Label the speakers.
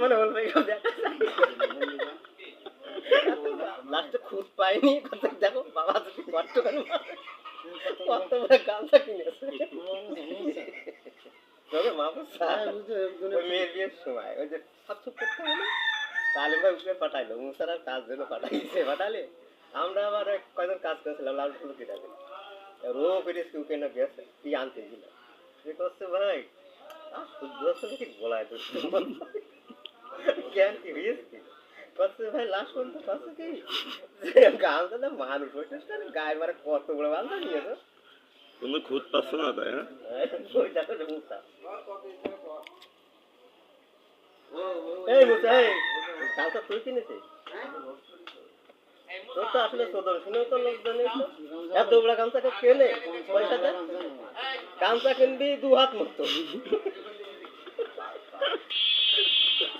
Speaker 1: মানে বলবে লাস্টে খুঁজ পাইনি দেখো বাবা যদি কষ্ট করে কত বড় গামছা কিনেছে মেয়ের বিয়ের সময় ওই যে সাতশো করতে হলো তাহলে ভাই উপরে পাঠাইলো মুসারা কাজ জন্য পাঠাইছে পাঠালে আমরা আবার কয়জন কাজ করেছিলাম লাল ফুল কিটাবে রো ফিরিস কেউ কেন গেছে কি আনতে গেল যে করছে ভাই ঠিক বলায় তো জ্ঞান কি হয়েছে করছে ভাই লাস্ট পর্যন্ত করছে কি গামছা না মানুষ ওইটা গায়ে মারে কত বড় গামছা নিয়েছো
Speaker 2: তুমি খুঁজ পাচ্ছ না তাই হ্যাঁ
Speaker 1: ওই দেখো মুসা এই মুসা এই গামছা তুই কিনেছিস তোর তো আসলে সদর শুনেও তো লোকজন এত বড় গামছা কেনে পয়সা গামছা কিনবি 2 হাত মতো